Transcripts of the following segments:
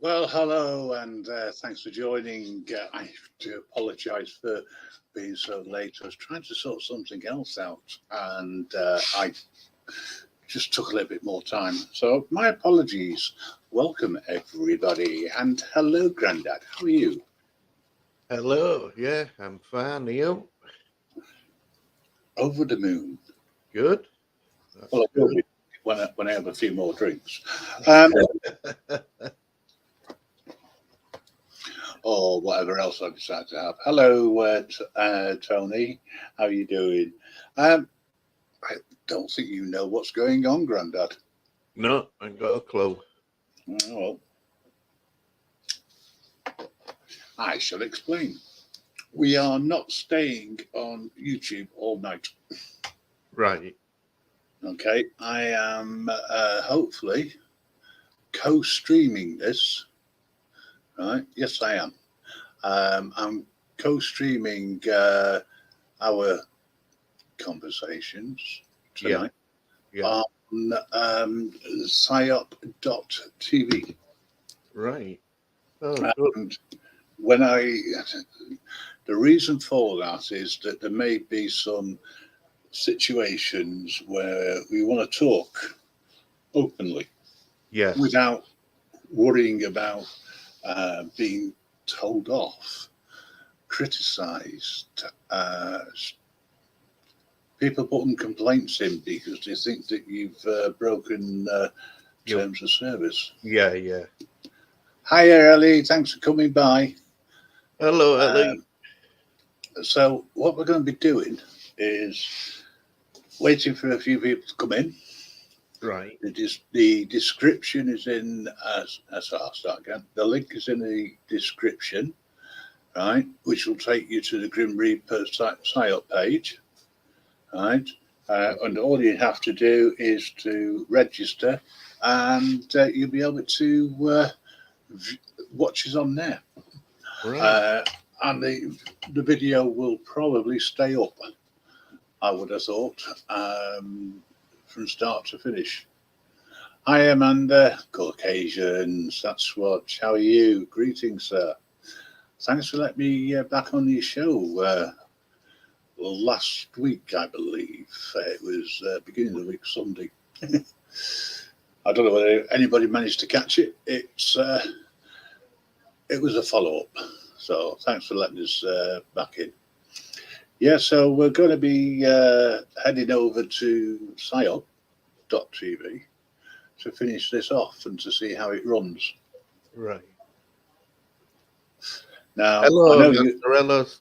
Well, hello, and thanks for joining. I do apologise for being so late. I was trying to sort something else out, and I just took a little bit more time. So, my apologies. Welcome, everybody, and hello, Grandad. How are you? Hello, yeah, I'm fine. You Over the moon. good? That's Well, I will good. be when I have a few more drinks, um, or whatever else I decide to have. Hello, Tony. How are you doing? Um, I don't think you know what's going on, Grandad. No, I ain't got a clue. Well, I shall explain. We are not staying on YouTube all night. Right, Okay, I am hopefully co-streaming this. Right? Yes, I am. I'm co-streaming our conversations yeah, tonight yeah, on psyop.tv. right. Oh, good. And when I, the reason for that is that there may be some situations where we want to talk openly Yes, without worrying about being told off, criticised, people putting complaints in because they think that you've broken you, terms of service. yeah, yeah. Hi, Ellie. Thanks for coming by. Hello, Ellie. Um, so, what we're going to be doing is waiting for a few people to come in. Right, The description is in, as I'll start again. The link is in the description, right, which will take you to the Grim Reaper sign up page, right? And all you have to do is to register, and you'll be able to watch us on there. right. Uh, and the video will probably stay up, I would have thought, from start to finish. Hi, Amanda. Caucasians. That's what. How are you? Greetings, sir. Thanks for letting me back on your show last week, I believe. It was beginning of the week, Sunday. I don't know whether anybody managed to catch it. It was a follow up. So thanks for letting us back in. Yeah, so we're going to be heading over to psyop.tv to finish this off and to see how it runs. Right. Now, I Hello, know you, Mr. Ellis.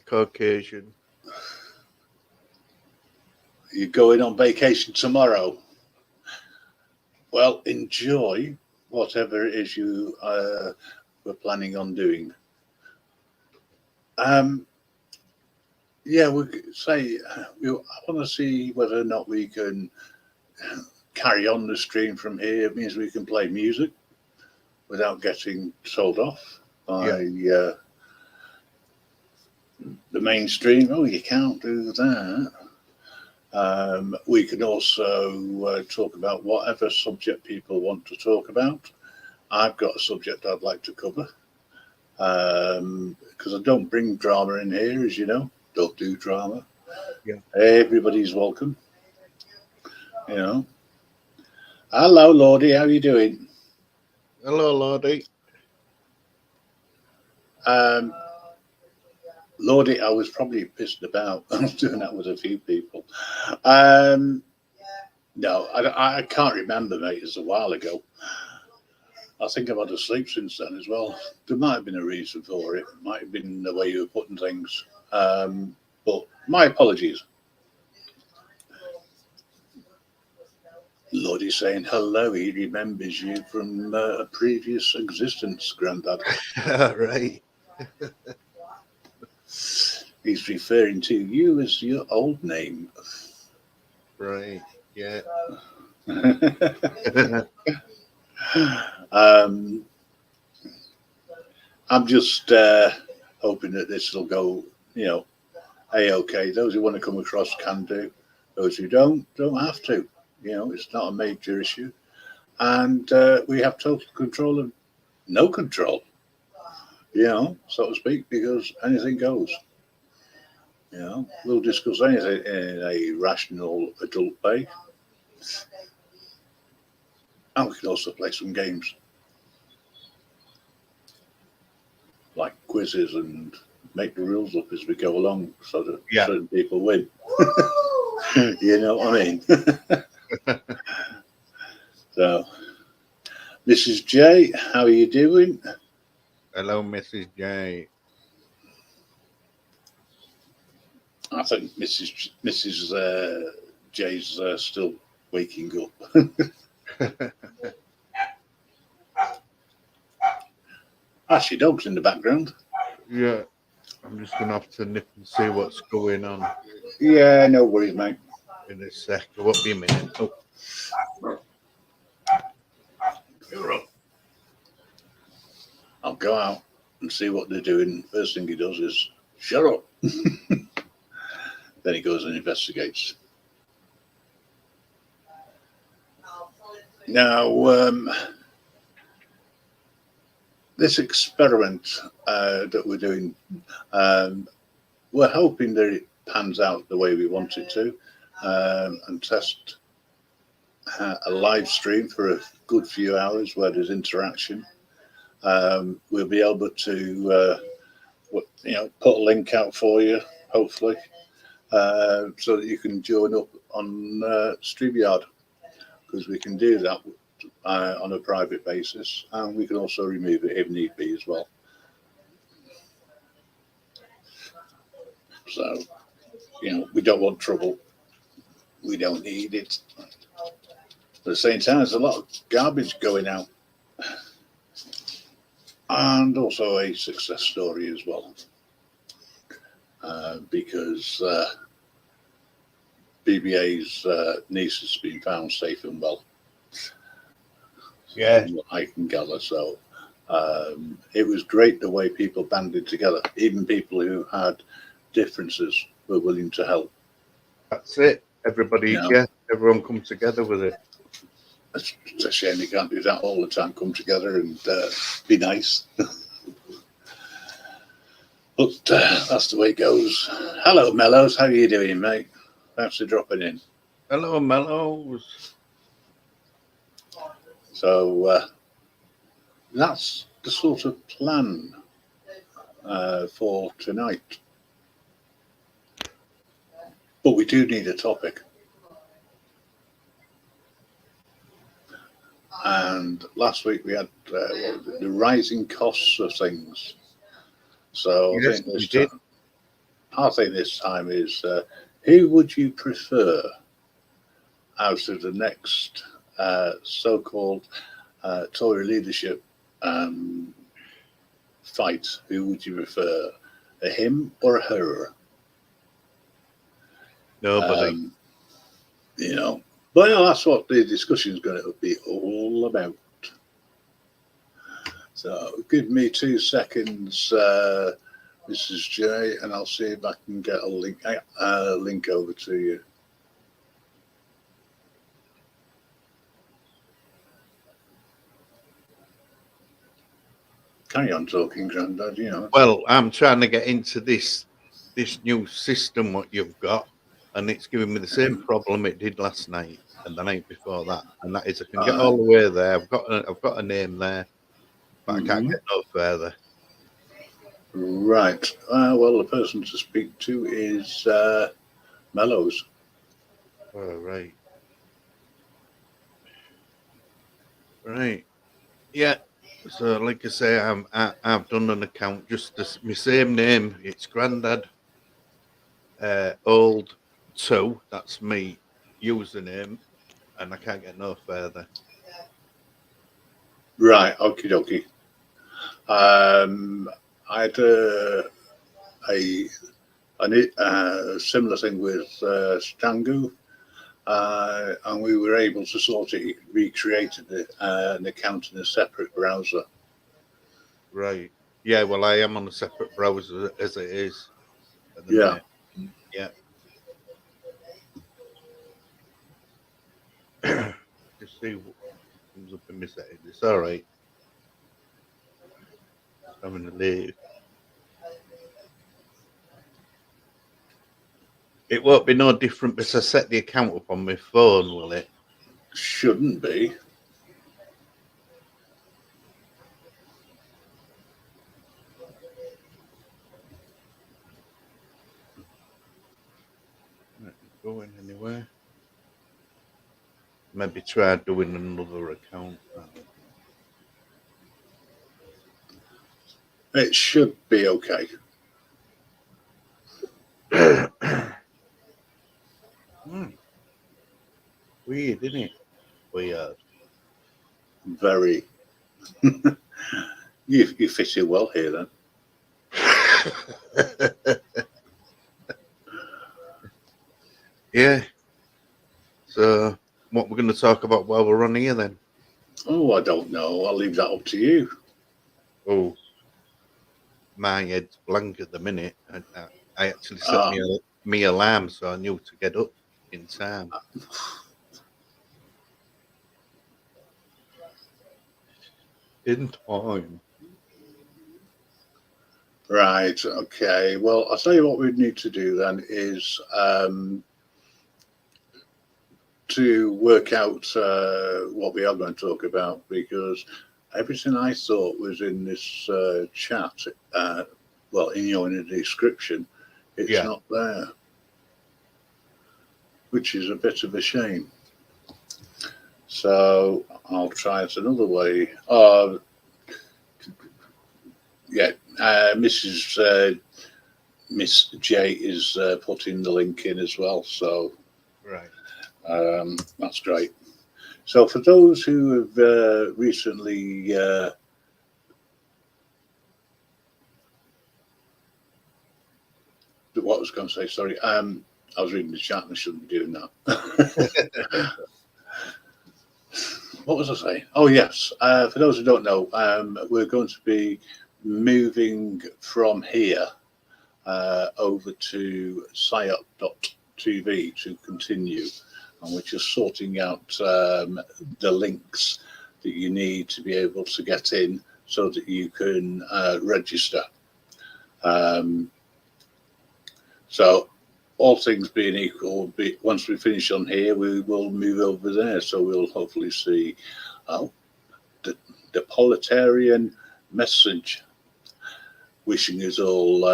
Caucasian. you're going on vacation tomorrow. Well, enjoy whatever it is you were planning on doing. Um, yeah, we could say I want to see whether or not we can carry on the stream from here. It means we can play music without getting told off by Yeah, the mainstream. Oh, you can't do that. We can also talk about whatever subject people want to talk about. I've got a subject I'd like to cover because I don't bring drama in here, as you know. Don't do drama. yeah. Everybody's welcome. You know. Hello, Lordy. How you doing? Hello, Lottie. Um, Lordy, I was probably pissed about. I was doing that with a few people. Um, no, I can't remember, mate. It's a while ago. I think I've had a sleep since then as well. There might have been a reason for it. It might have been the way you were putting things. But my apologies. Lordy's saying hello. He remembers you from a previous existence, Grandad. Right, He's referring to you as your old name. right. Yeah. um, I'm just hoping that this will go, you know, a-okay. Those who want to come across can do. Those who don't have to. You know, it's not a major issue. And we have total control of no control, so to speak, because anything goes. We'll discuss anything in a rational adult way, and we can also play some games like quizzes and make the rules up as we go along, so that certain people win. You know what I mean? So, Mrs. J, how are you doing? Hello, Mrs. J. I think Mrs. J's still waking up. Actually, dog's in the background. Yeah, I'm just going to have to nip and see what's going on. Yeah, no worries, mate. In a sec. It won't be a minute. Oh. You're up. I'll go out and see what they're doing. First thing he does is, shut up. Then he goes and investigates. Now, this experiment that we're doing, we're hoping that it pans out the way we want it to, and test a live stream for a good few hours where there's interaction. We'll be able to, put a link out for you, hopefully, so that you can join up on StreamYard, because we can do that on a private basis, and we can also remove it if need be as well. So, we don't want trouble. We don't need it. At the same time, there's a lot of garbage going out. And also a success story as well. Because BBA's niece has been found safe and well. Yeah. I can gather. So it was great the way people banded together. Even people who had differences were willing to help. That's it. Everybody, everyone come together with it. It's a shame you can't do that all the time. Come together and be nice. But that's the way it goes. Hello, Mellows. How are you doing, mate? Thanks for dropping in. Hello, Mellows. So that's the sort of plan for tonight. But we do need a topic. And last week we had the rising costs of things. So yes, I think this time is who would you prefer out of the next so-called Tory leadership fight? Who would you prefer, a him or a her? Nobody. But that's what the discussion is going to be all about. So give me 2 seconds, Mrs. J, and I'll see if I can get a link over to you. Carry on talking, Grandad. Well, I'm trying to get into this new system what you've got, and it's giving me the same problem it did last night and the night before that, and that is I can get all the way there. I've got a name there, but I can't get no further. Right. Well, the person to speak to is Mellows. Oh, right. Right. Yeah. So, like I say, I've done an account just my same name. It's Grandad Old 2. That's me username, and I can't get no further. Right. Okie dokie. I had a similar thing with Stangu, and we were able to sort it, recreated an account in a separate browser. Right. Yeah, well, I am on a separate browser as it is. Yeah. Yeah. Just see what comes up in my settings. It's all right. having to leave. It won't be no different because I set the account up on my phone, will it? Shouldn't be. Not going anywhere. Maybe try doing another account. It should be okay. Weird, isn't it? Weird. Very. You fit in well here then. Yeah. So, what we're going to talk about while we're on here then? Oh, I don't know. I'll leave that up to you. Oh, my head's blank at the minute. I actually set me alarm so I knew to get up in time. In time. Right. Okay. Well, I'll tell you what we need to do then is to work out what we are going to talk about, because everything I thought was in this chat, well, in the description, it's not there, which is a bit of a shame. So I'll try it another way. Yeah, Miss J is putting the link in as well. So right, that's great. So for those who have recently what I was going to say, sorry, I was reading the chat and I shouldn't be doing that. What was I saying? Oh yes, for those who don't know, we're going to be moving from here over to psyop.tv to continue, and we're just sorting out the links that you need to be able to get in so that you can register. So all things being equal, once we finish on here, we will move over there. So we'll hopefully see the proletarian message wishing us all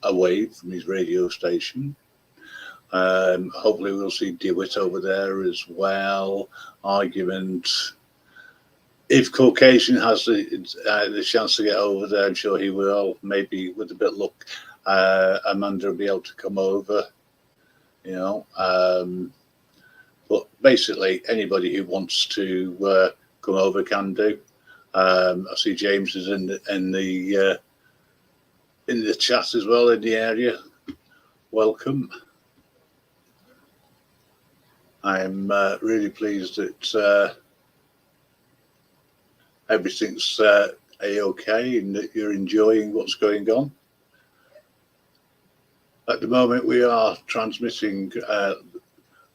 away from his radio station. Hopefully we'll see DeWitt over there as well. Argument. If Caucasian has the chance to get over there, I'm sure he will. Maybe with a bit of luck, Amanda will be able to come over. You know, but basically anybody who wants to come over can do. I see James is in the chat as well, in the area. Welcome. I'm really pleased that everything's a-okay and that you're enjoying what's going on. At the moment, we are transmitting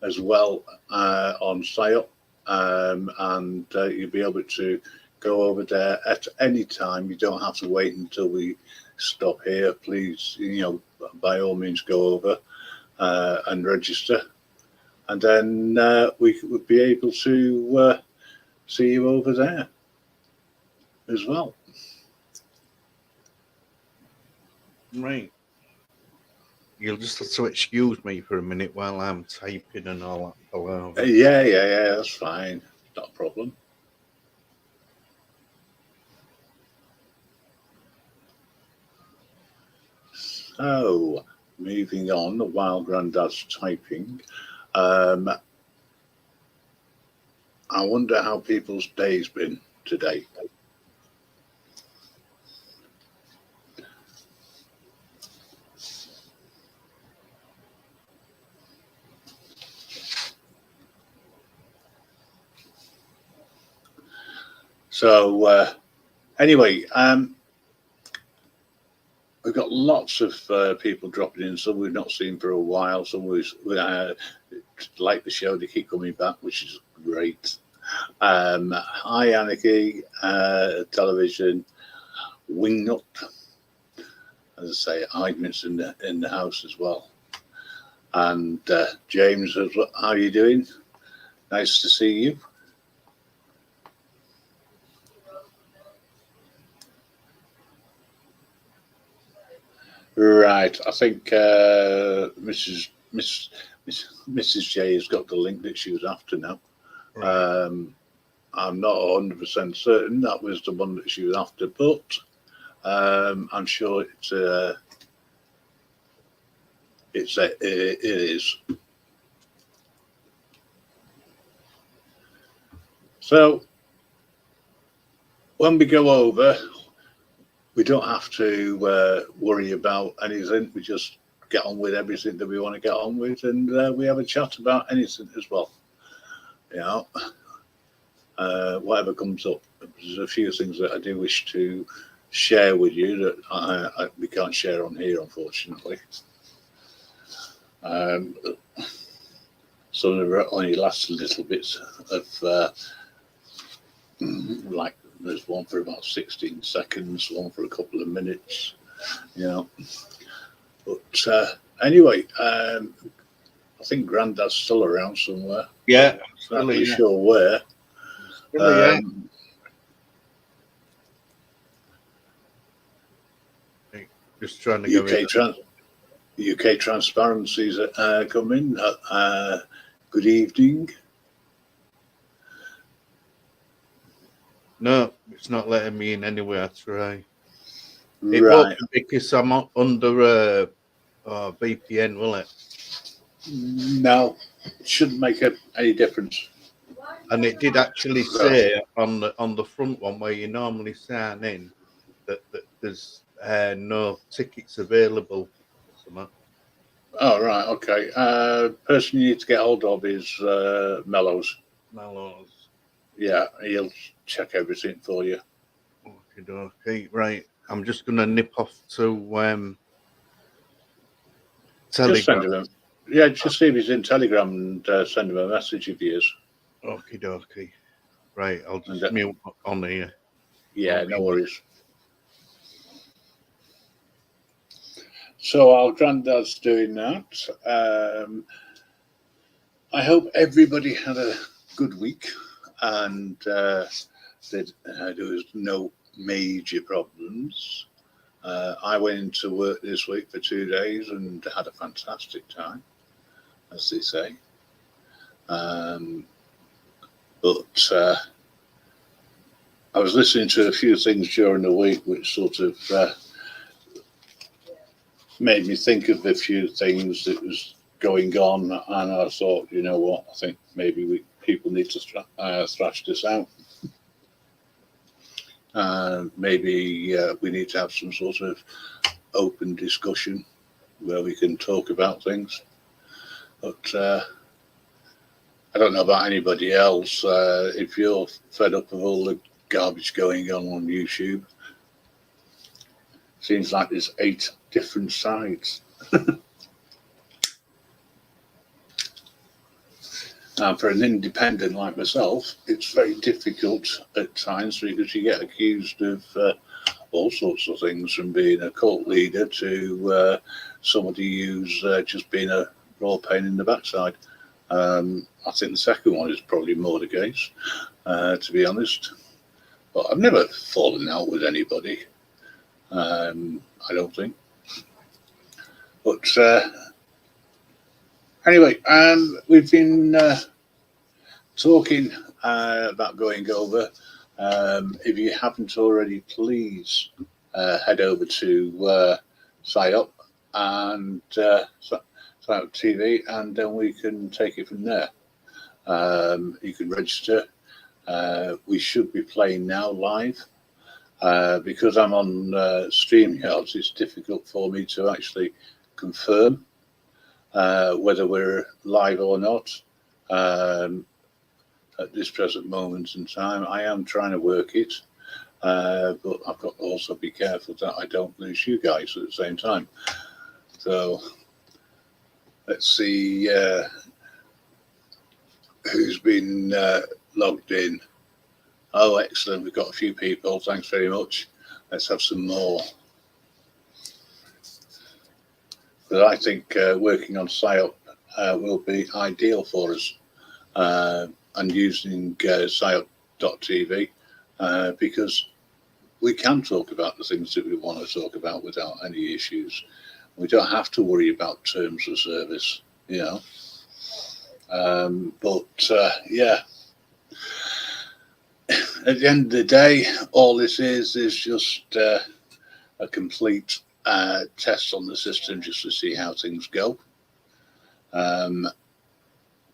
as well on PSYOP, and you'll be able to go over there at any time. You don't have to wait until we stop here. Please, by all means, go over and register, and then we would be able to see you over there as well. Right. You'll just have to excuse me for a minute while I'm typing and all that palaver. Yeah, that's fine. Not a problem. So, moving on, while Grandad's typing, I wonder how people's day's been today. So, anyway, we've got lots of people dropping in, some we've not seen for a while, some we like the show, they keep coming back, which is great. Hi, Anarchy Television. Wingnut. As I say, Heidman's in the house as well. And James, how are you doing? Nice to see you. Right, I think Mrs. J has got the link that she was after now. Right. I'm not 100% certain that was the one that she was after, but I'm sure it is. So when we go over, we don't have to worry about anything. We just get on with everything that we want to get on with, and we have a chat about anything as well. You know, whatever comes up. There's a few things that I do wish to share with you that we can't share on here, unfortunately. Some of them only last a little bit of, like there's one for about 16 seconds, one for a couple of minutes, you know. But anyway, I think Grandad's still around somewhere. Yeah, I'm not really sure where. Just trying to go UK Transparency's coming. Good evening. No, it's not letting me in anywhere. I try. It Right. won't because I'm under VPN, will it? No, it shouldn't make any difference. And it did actually say on the front one where you normally sign in that there's no tickets available. Oh, right, okay. Person you need to get hold of is Mellows. Mellows. Yeah, he'll check everything for you. Okay, right. I'm just gonna nip off to Telegram. Just see if he's in Telegram and send him a message if he is. Okay. Right, I'll just mute on here. Yeah, no worries. So our Grandad's doing that. I hope everybody had a good week and there was no major problems. I went into work this week for 2 days and had a fantastic time, as they say. But I was listening to a few things during the week which sort of made me think of a few things that was going on, and I thought, you know what, I think maybe people need to thrash this out. Maybe we need to have some sort of open discussion where we can talk about things. But I don't know about anybody else. If you're fed up of all the garbage going on YouTube, seems like there's 8 different sides. And for an independent like myself, it's very difficult at times because you get accused of all sorts of things, from being a cult leader to somebody who's just been a raw pain in the backside. I think the second one is probably more the case, to be honest. But I've never fallen out with anybody. I don't think. But anyway, we've been talking about going over. If you haven't already, please head over to SciOp and SciOp TV, and then we can take it from there. You can register. We should be playing now live. Because I'm on StreamYard, it's difficult for me to actually confirm whether we're live or not at this present moment in time. I am trying to work it, but I've got to also be careful that I don't lose you guys at the same time. So let's see who's been logged in. Oh, excellent. We've got a few people. Thanks very much. Let's have some more. But I think working on PSYOP will be ideal for us, and using PSYOP.tv because we can talk about the things that we want to talk about without any issues. We don't have to worry about terms of service, you know. Yeah, at the end of the day, all this is just a complete test on the system just to see how things go. You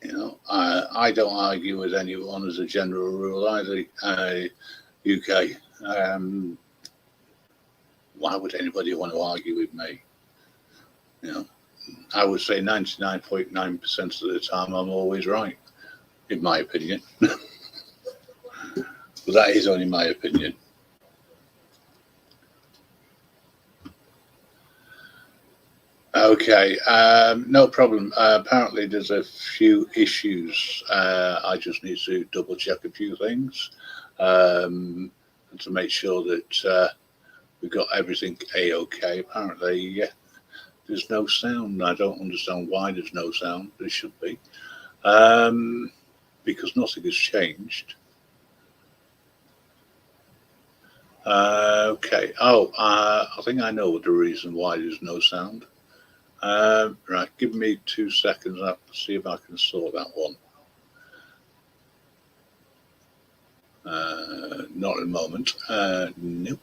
know, I don't argue with anyone as a general rule either. UK, why would anybody want to argue with me? You know, I would say 99.9% of the time I'm always right, in my opinion. But that is only my opinion. Okay, no problem. Apparently there's a few issues. I just need to double check a few things and to make sure that we've got everything A-okay. Apparently there's no sound. I don't understand why there's no sound. There should be, because nothing has changed. Okay. Oh, I think I know the reason why there's no sound. Right, give me 2 seconds. I'll see if I can sort that one. Not at the moment. Nope.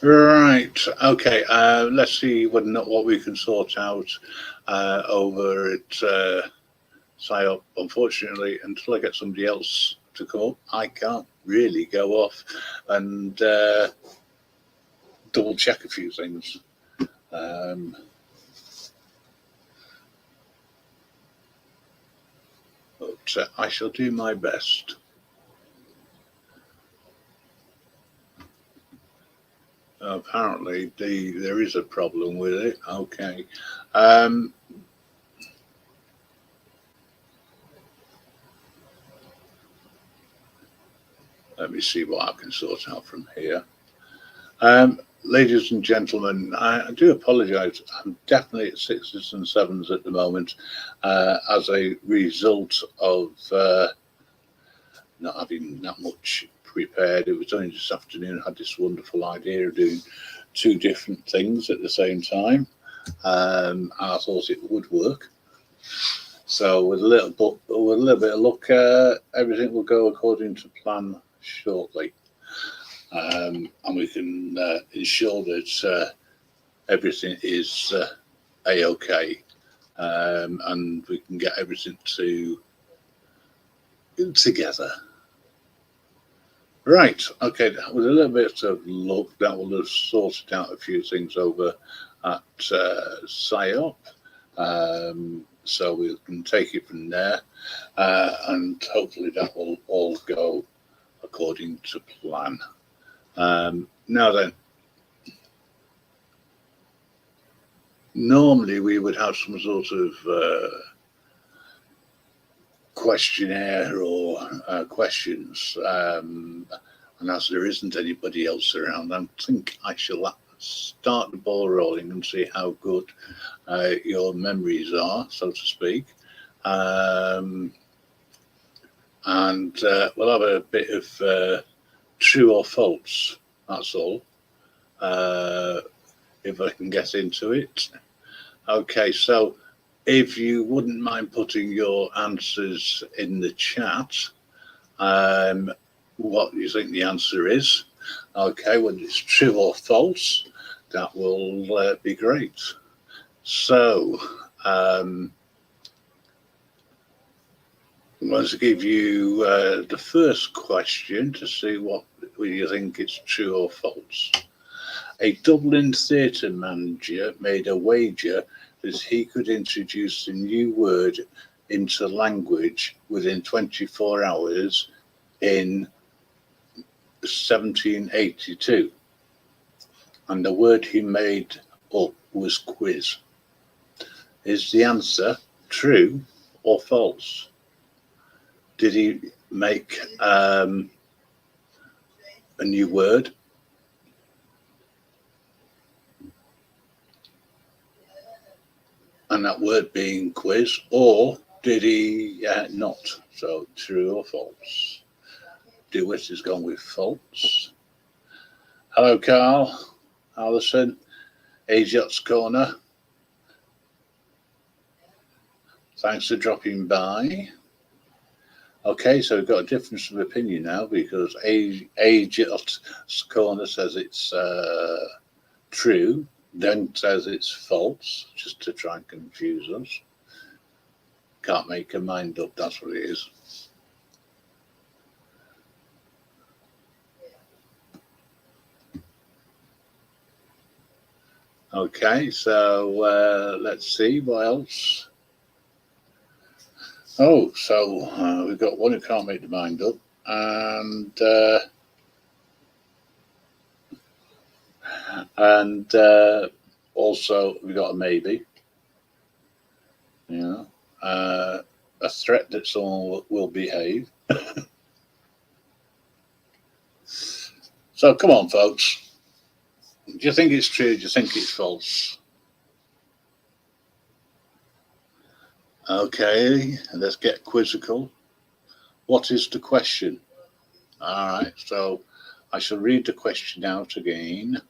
Right. Okay. Let's see what we can sort out over at PSYOP. Unfortunately, until I get somebody else to come up, I can't really go off and double check a few things. But I shall do my best. Apparently there is a problem with it. Okay. Let me see what I can sort out from here. Ladies and gentlemen, I do apologise. I'm definitely at 6s and 7s at the moment as a result of not having that much prepared. It was only this afternoon I had this wonderful idea of doing 2 different things at the same time. I thought it would work. So with a little bit of luck, everything will go according to plan shortly. And we can ensure that everything is A-okay, and we can get everything together. Right, okay, with a little bit of luck, that will have sorted out a few things over at PSYOP. So we can take it from there, and hopefully that will all go according to plan. Now then, normally we would have some sort of questionnaire or questions, and as there isn't anybody else around, I think I shall start the ball rolling and see how good your memories are, so to speak. And we'll have a bit of true or false, that's all, if I can get into it. Okay, so if you wouldn't mind putting your answers in the chat, what you think the answer is. Okay, when it's true or false, that will be great. So I'm going to give you the first question to see what you think it's true or false. A Dublin theatre manager made a wager that he could introduce a new word into language within 24 hours in 1782. And the word he made up was quiz. Is the answer true or false? Did he make a new word. And that word being quiz, or did he not? So true or false? DeWitt has gone with false. Hello, Carl, Alison, AJOT's Corner. Thanks for dropping by. Okay, so we've got a difference of opinion now because AJOT's Corner says it's true, then says it's false, just to try and confuse us. Can't make her mind up, that's what it is. Okay, so let's see what else. Oh, so we've got one who can't make the mind up, and also we got a maybe. You know, a threat that someone will behave. So come on, folks. Do you think it's true? Do you think it's false? Okay, let's get quizzical. What is the question? All right, so I shall read the question out again.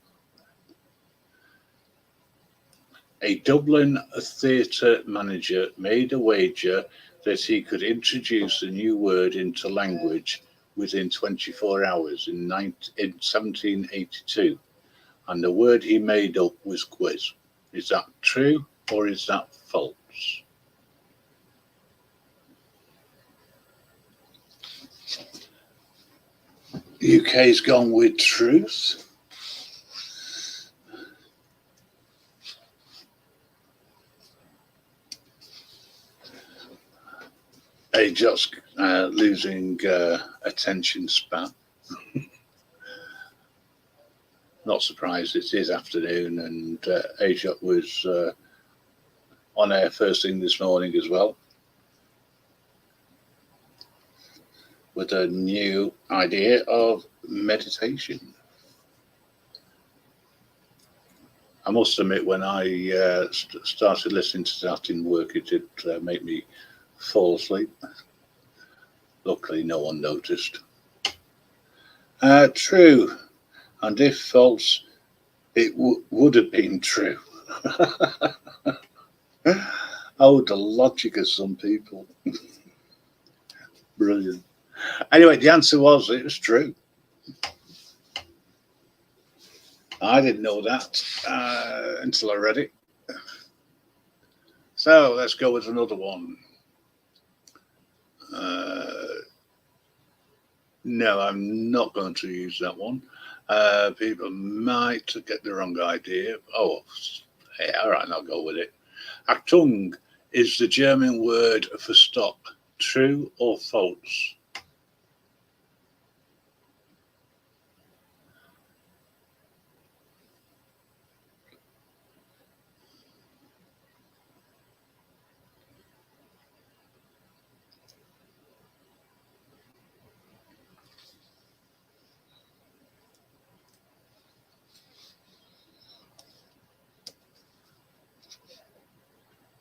A Dublin theatre manager made a wager that he could introduce a new word into language within 24 hours in 1782. And the word he made up was quiz. Is that true or is that false? UK's gone with truth. AJOT's losing attention span. Not surprised, it is afternoon, and AJOT was on air first thing this morning as well with a new idea of meditation. I must admit, when I started listening to that in work, it did make me fall asleep. Luckily, no one noticed. True. And if false, it would have been true. Oh, the logic of some people. Brilliant. Anyway, the answer was it was true. I didn't know that until I read it. So let's go with another one. No, I'm not going to use that one. People might get the wrong idea. Oh, hey, all right, I'll go with it. Achtung is the German word for stop. True or false?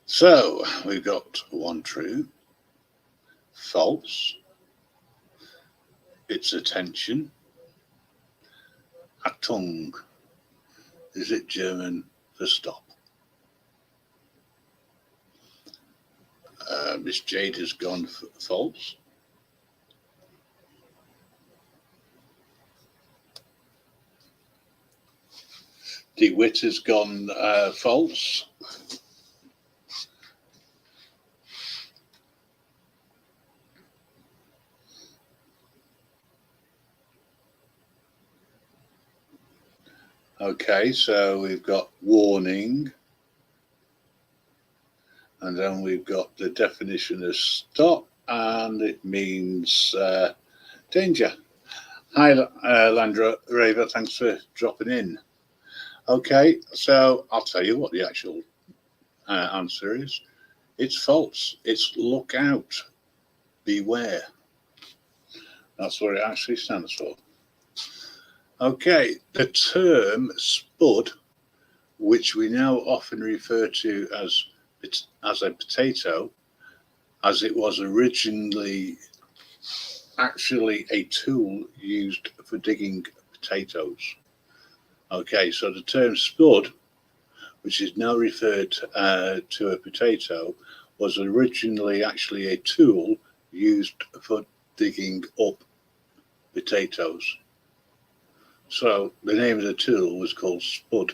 So we've got one true, false, it's attention. Achtung, is it German for stop? Miss Jade has gone false. DeWitt has gone false. Okay, so we've got warning, and then we've got the definition of stop, and it means danger. Hi, Landra Raver, thanks for dropping in. Okay, so I'll tell you what the actual answer is. It's false. It's look out, beware. That's what it actually stands for. Okay, the term spud, which we now often refer to as a potato, as it was originally actually a tool used for digging potatoes. Okay, so the term spud, which is now referred to a potato, was originally actually a tool used for digging up potatoes. So the name of the tool was called spud.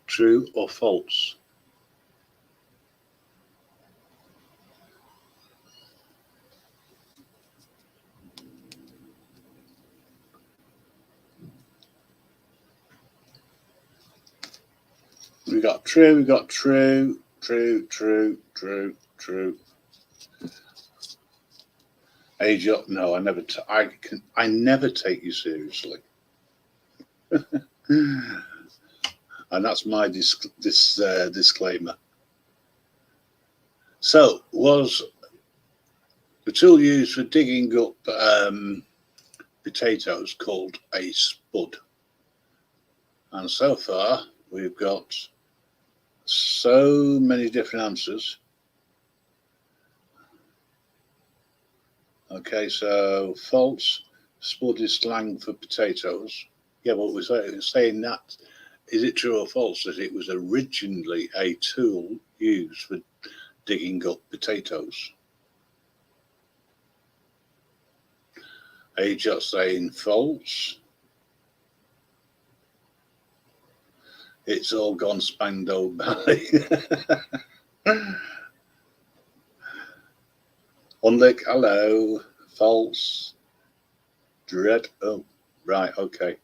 True or false? We got true, we got true, true, true, true, true. Age up? No, I never. I never take you seriously, and that's my disclaimer. So, was the tool used for digging up potatoes called a spud? And so far, we've got so many different answers. Okay, so false. Spud is slang for potatoes. Yeah, but we're saying that. Is it true or false that it was originally a tool used for digging up potatoes? Are you just saying false? It's all gone spando bally. Unlick, hello. False. Dread. Oh, right, okay.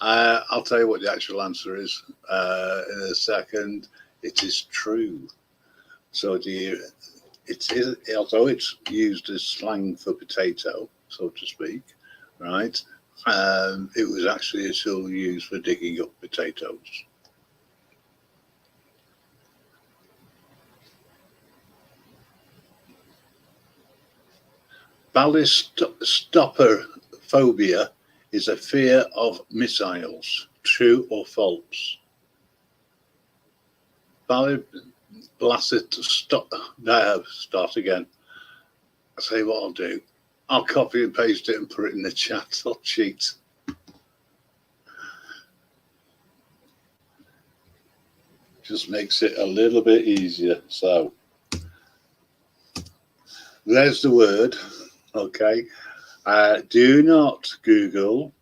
I'll tell you what the actual answer is in a second. It is true. So it is, although it's used as slang for potato, so to speak, right? It was actually a tool used for digging up potatoes. Ballistophobia is a fear of missiles. True or false? Start again. I'll tell you what I'll do. I'll copy and paste it and put it in the chat. I'll cheat. Just makes it a little bit easier. So there's the word. Okay. Do not Google,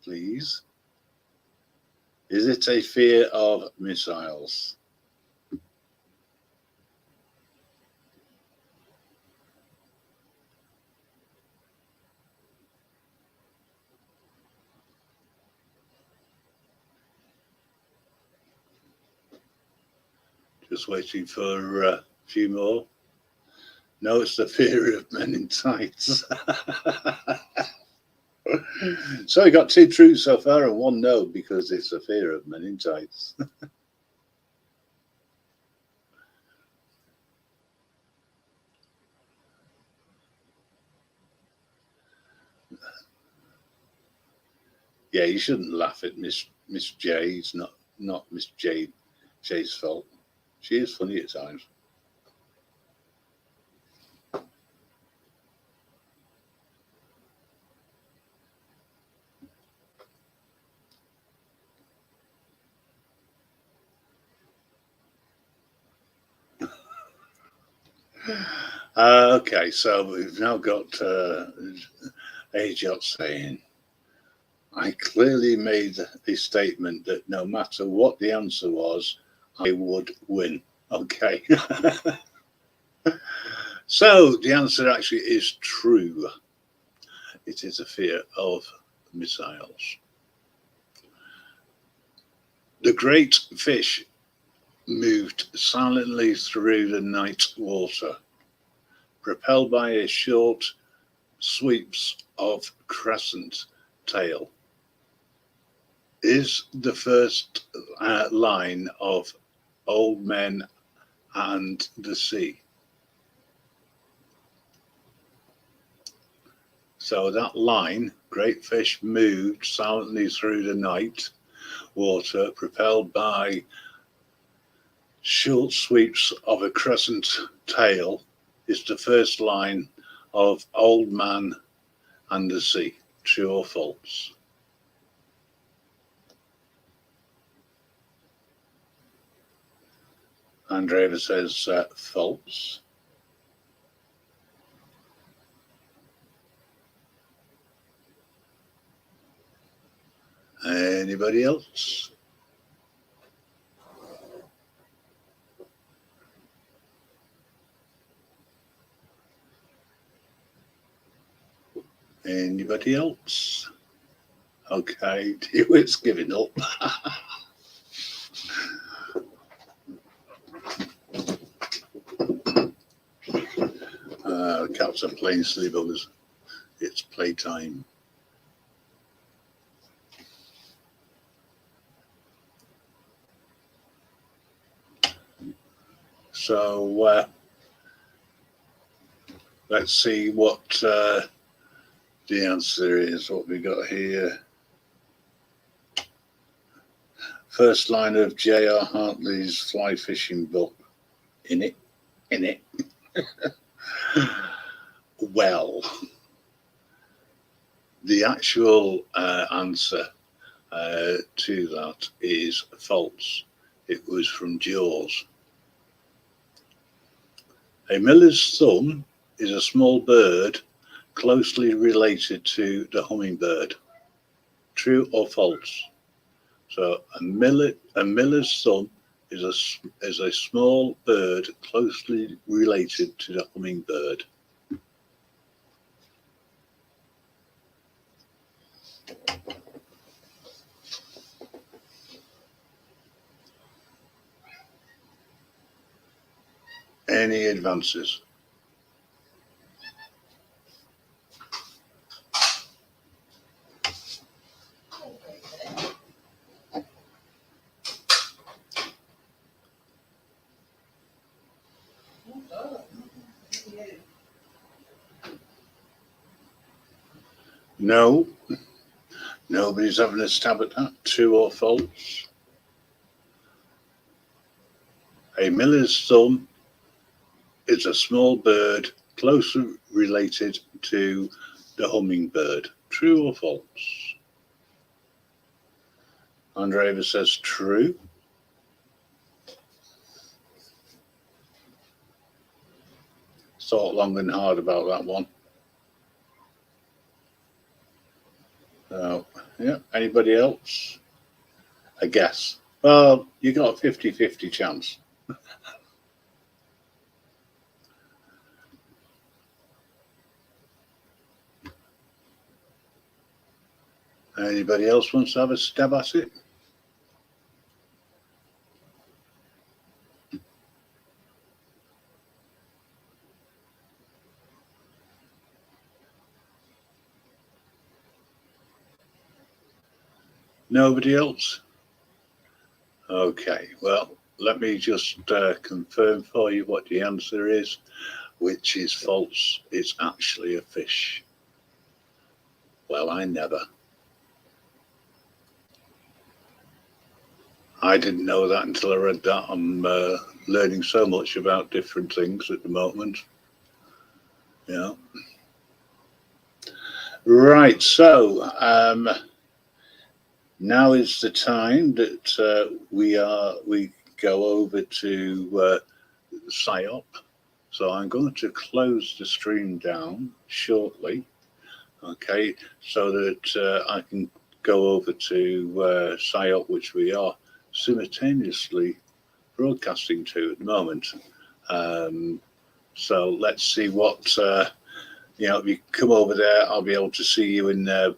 please. Is it a fear of missiles? Just waiting for a few more. No, it's the fear of men in tights. So we got 2 truths so far and 1 no, because it's a fear of men in tights. Yeah, you shouldn't laugh at Miss J. It's not Miss J's fault. She is funny at times. Okay, so we've now got AJOT saying, I clearly made the statement that no matter what the answer was, I would win. Okay. So the answer actually is true. It is a fear of missiles. The great fish moved silently through the night water, propelled by a short sweeps of crescent tail. Is the first line of Old Men and the Sea. So that line, great fish moved silently through the night water, propelled by short sweeps of a crescent tail, is the first line of Old Man and the Sea. True or false? Andrea says false. Anybody else? Anybody else? Okay, it's giving up. Cats are playing sleepovers. It's playtime. So let's see what the answer is. What we got here. First line of J.R. Hartley's fly fishing book. In it. Well, the actual answer to that is false. It was from Jaws. A miller's thumb is a small bird closely related to the hummingbird. True or false? So a miller's thumb is a small bird closely related to the hummingbird. Any advances? No. Nobody's having a stab at that. True or false? A miller's thumb is a small bird closely related to the hummingbird. True or false? Andrea says true. Thought long and hard about that one. Yeah, anybody else? I guess. Well, you got a 50-50 chance. Anybody else wants to have a stab at it? Nobody else? Okay, well, let me just confirm for you what the answer is, which is false. It's actually a fish. Well, I never. I didn't know that until I read that. I'm learning so much about different things at the moment. Yeah. Right, so now is the time that we go over to PSYOP. So I'm going to close the stream down shortly, okay, so that I can go over to PSYOP, which we are simultaneously broadcasting to at the moment. So let's see what, if you come over there, I'll be able to see you in there,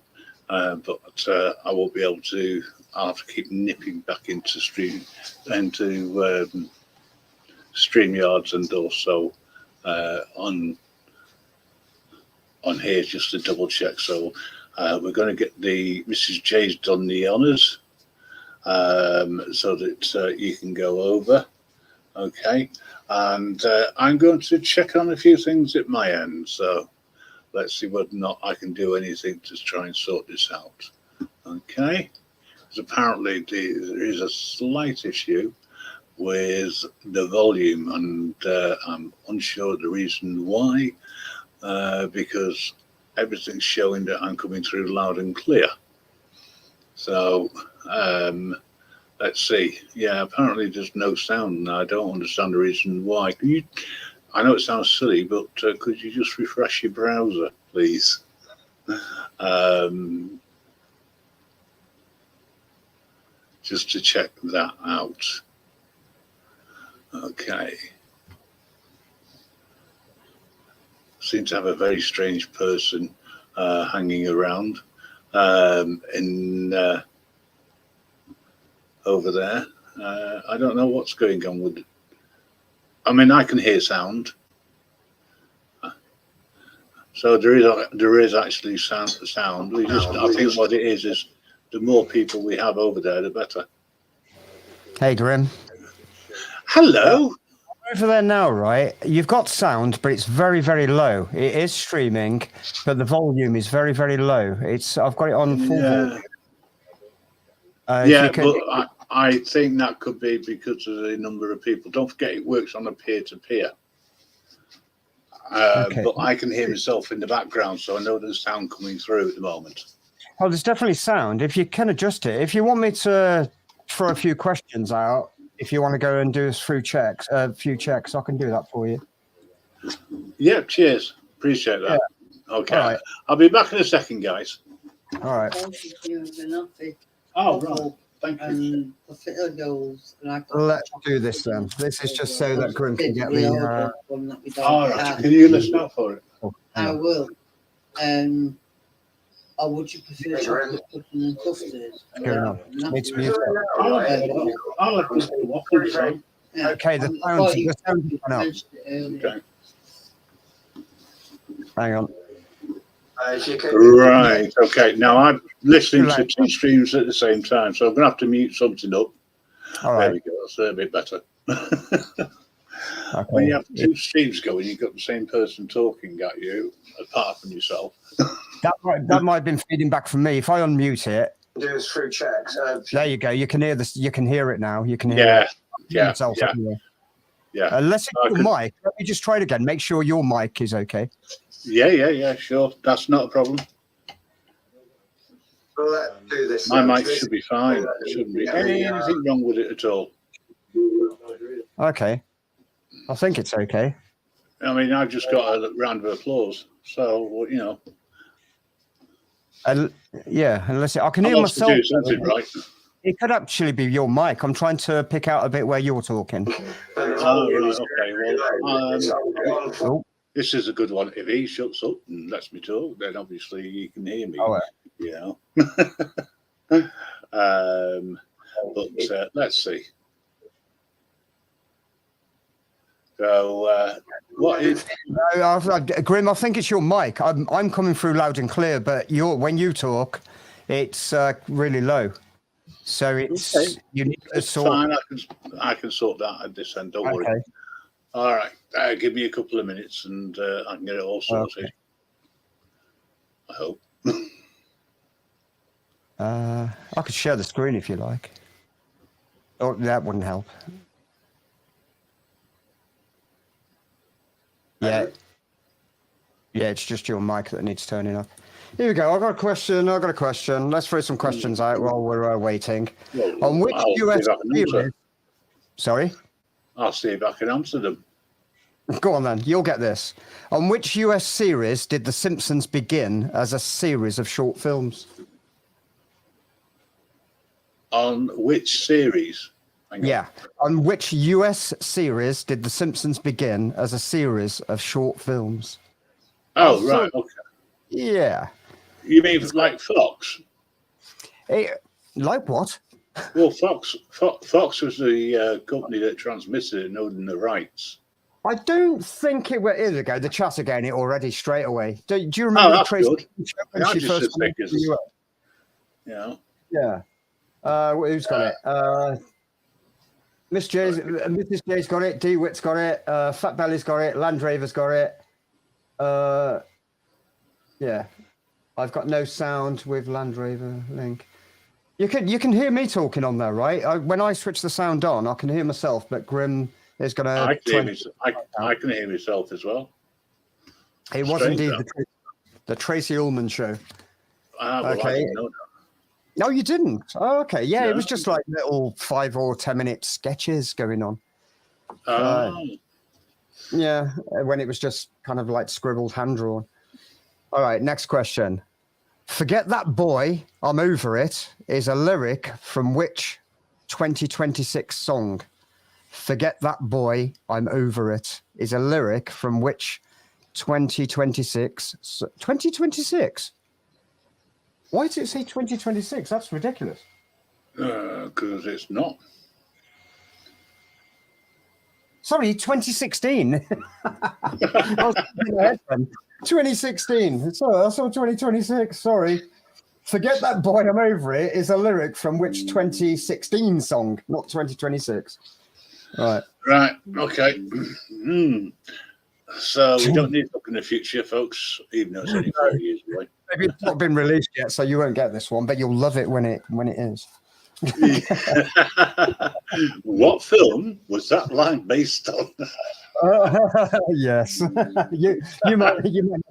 but I won't be able to. I'll have to keep nipping back into StreamYards and also on here just to double check. So we're going to get Mrs. J's done the honours so that you can go over. Okay, and I'm going to check on a few things at my end. So let's see whether or not I can do anything to try and sort this out. Okay, because apparently there is a slight issue with the volume, and I'm unsure of the reason why, because everything's showing that I'm coming through loud and clear. So let's see. Yeah, apparently there's no sound, and I don't understand the reason why. Can you? I know it sounds silly, but could you just refresh your browser, please? Just to check that out. Okay. Seem to have a very strange person hanging around in over there. I don't know what's going on with it. I mean, I can hear sound. So there is actually sound. We just, I think what it is the more people we have over there, the better. Hey, Grim. Hello. Over there now, right? You've got sound, but it's very, very low. It is streaming, but the volume is very, very low. I've got it on full volume. Yeah, but I think that could be because of the number of people. Don't forget, it works on a peer-to-peer. Okay. But I can hear myself in the background, so I know there's sound coming through at the moment. Oh, there's definitely sound. If you can adjust it. If you want me to throw a few questions out, if you want to go and do a few checks, I can do that for you. Yeah, cheers. Appreciate that. Yeah. Okay. Right. I'll be back in a second, guys. All right. Oh, right. Thank you. Let's do this then. This is just so that Grim can get the... All right. Can you listen out for it? I will. Or would you prefer chocolate pudding and custard? It's music. I'll let this waffle. Okay, the sound is up. Okay. Hang on. Right. Okay. Now I'm listening to two streams at the same time, so I'm going to have to mute something up. All right. There we go. That's a bit better. Okay. When you have two streams going, you've got the same person talking at you, apart from yourself. That might have been feeding back from me. If I unmute it, do this through checks. There you go. You can hear this. You can hear it now. You can hear it. Yeah. Anyway. Yeah. Unless it's your mic. Let me just try it again. Make sure your mic is okay. Yeah. Sure. That's not a problem. Well, let's do this. My mic should be fine. There shouldn't be anything wrong with it at all. Okay. I think it's okay. I mean, I've just got a round of applause. So, you know. Yeah, unless I can hear myself. Do something right. It could actually be your mic. I'm trying to pick out a bit where you're talking. Oh, right, okay. Well, this is a good one. If he shuts up and lets me talk, then obviously he can hear me. Oh, you know. But let's see. So, what is Grim? I think it's your mic. I'm coming through loud and clear, but when you talk, it's really low. So it's okay. You need to sort. Fine. I can sort that at this end. Don't worry. All right. Give me a couple of minutes, and I can get it all sorted. Okay. I hope. I could share the screen if you like. Oh, that wouldn't help. Yeah, it's just your mic that needs turning up. Here we go. I've got a question. Let's throw some questions out while we're waiting. Well, on which US series? Sorry? I'll see if I can answer them. Go on then. You'll get this. On which US series did The Simpsons begin as a series of short films? On which series? Yeah. On which US series did The Simpsons begin as a series of short films? Oh, right. Okay. Yeah. You mean like Fox? Like what? Well, Fox was the company that transmitted it and owned the rights. I don't think it was. Here we go. The chat again. It already straight away. Do you remember? Oh, that's good. She first came to the US? Yeah. Yeah. Who's got it? Mrs. J's got it. DeWitt's got it. Fat Belly's got it. Landraver's got it. Yeah, I've got no sound with Land Rover Link. You can hear me talking on there, right? When I switch the sound on, I can hear myself, but Grim is going I to. can hear I can hear myself as well. It was Strange, indeed that. the Tracy Ullman show. Well, I Okay. didn't know that. No, you didn't. Oh, okay. Yeah, No. it was just like little 5 or 10 minute sketches going on. Oh, Yeah, when it was just kind of like scribbled, hand drawn. All right, next question. Forget that boy, I'm over it is a lyric from which 2026 song? Forget that boy, I'm over it is a lyric from which 2026? 2026? Why does it say 2026? That's ridiculous. because it's not. Sorry, 2016. I was thinking ahead then. 2016. Sorry, I saw 2026. Sorry. Forget that boy, I'm over it is a lyric from which 2016 song, not 2026. Right. Right. Okay. So we don't need to look in the future, folks, even though it's only 4 years away. Maybe it's not been released yet, so you won't get this one, but you'll love it when it is. What film was that line based on? Yes. you might not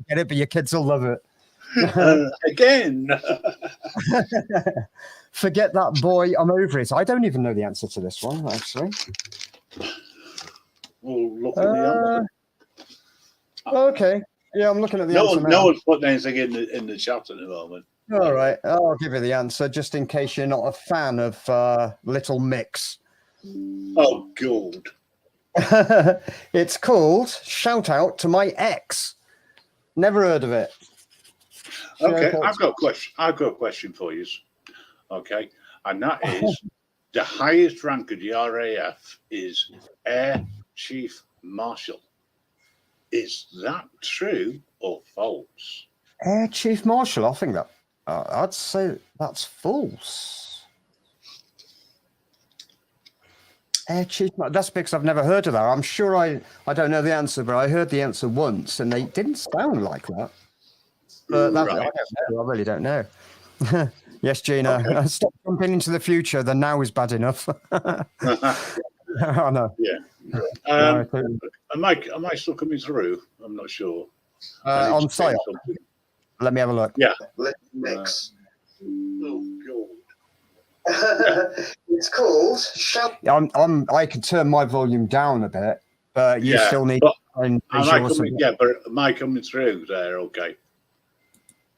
get it, but your kids will love it. Again. Forget that boy, I'm over it. I don't even know the answer to this one, actually. We'll look at the answer. Okay. Yeah, I'm looking at the answer now. No one's putting anything in the chat at the moment. All right. I'll give you the answer just in case you're not a fan of Little Mix. Oh, God. It's called Shout Out to My Ex. Never heard of it. Okay, Shout out I've got a question for you. Okay, and that is the highest rank of the RAF is Air Chief Marshal. Is that true or false? Air Chief Marshal. I think that I'd say that's false. Air Chief. That's because I've never heard of that. I'm sure I don't know the answer, but I heard the answer once, and they didn't sound like that. But that's, Right. I don't know. I really don't know. Yes, Gina. Okay. Stop jumping into the future. The now is bad enough. I know. Yeah. No, I totally- Am I still coming through? I'm not sure. on site. Let me have a look. Yeah. Little Mix. Oh, It's called Shout. I can turn my volume down a bit, but you Yeah, still need but to find God. visual But am I coming through there? Okay.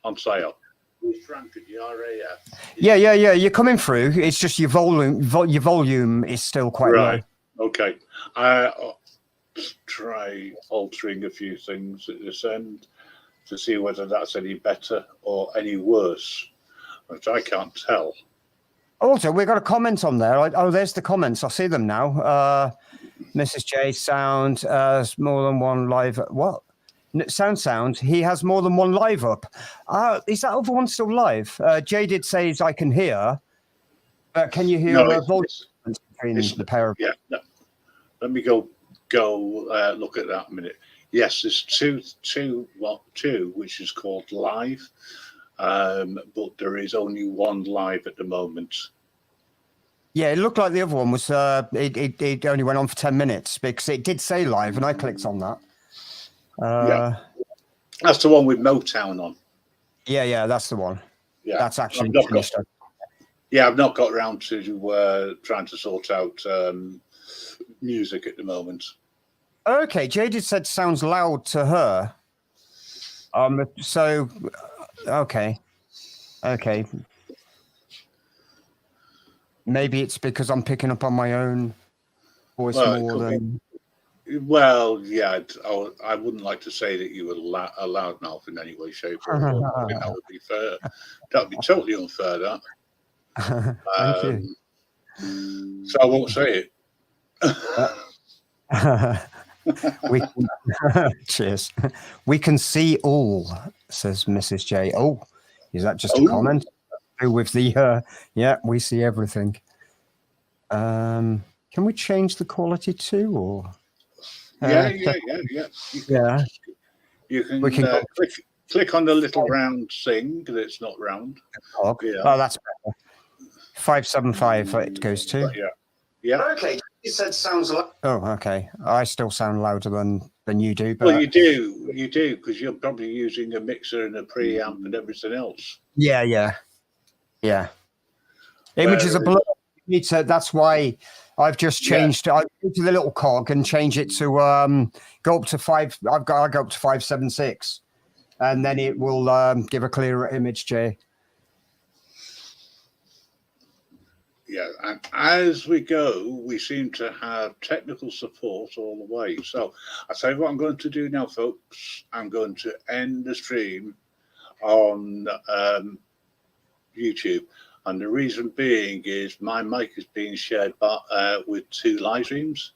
On sale. Who's rank of the RAF? Yeah. You're coming through. It's just your volume is still quite Right. low. Okay. I'll try altering a few things at this end to see whether that's any better or any worse, which I can't tell. Also, we've got a comment on there. There's the comments. I see them now. Mrs. J sound more than one live. What? Sound. He has more than one live up. Is that other one still live? Jay did say I can hear. But can you hear No, volume it's- between it's- the pair of Yeah. No. Let me go look at that a minute. Yes, there's two, which is called live, but there is only one live at the moment. Yeah, it looked like the other one was. It only went on for 10 minutes because it did say live, and I clicked on that. Yeah. That's the one with Motown on. Yeah, that's the one. Yeah, That's actually I've not finished. I've not got around to trying to sort out music at the moment. Okay, Jaded said sounds loud to her. So, okay. Maybe it's because I'm picking up on my own voice Well, it more could than. Well, yeah, I wouldn't like to say that you were a loudmouth in any way, shape, or form. I think that would be fair. That would be totally unfair. That. Thank you. So I won't say it. Cheers. We can see all, says Mrs. J. Oh, is that just a Oh. comment? With the yeah, we see everything. Can we change the quality too, or? Yeah. Yeah. You can, We can go- click on the little round thing that's not round. Cog. Yeah. Oh, that's better. 575 it goes to. But yeah. Okay, you said sounds like. Oh, okay. I still sound louder than you do, but Well, you do, because you're probably using a mixer and a preamp and everything else. yeah. Images are blurred. You need to, that's why I've just changed. I go to the little cog and change it to go up to 5. I go up to 576, and then it will give a clearer image, Jay. Yeah, and as we go, we seem to have technical support all the way. So I tell you what I'm going to do now, folks. I'm going to end the stream on YouTube. And the reason being is my mic is being shared with 2 live streams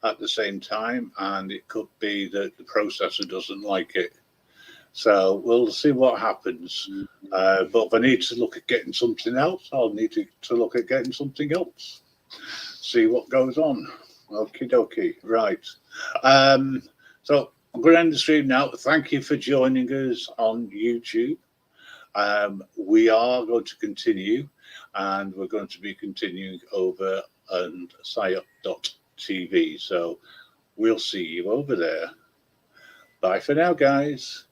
at the same time. And it could be that the processor doesn't like it. So we'll see what happens. But if I need to look at getting something else, I'll need to look at getting something else. See what goes on. Okie dokie. Right. So I'm going to end the stream now. Thank you for joining us on YouTube. We are going to continue, and we're going to be continuing over on psyop.tv. So we'll see you over there. Bye for now, guys.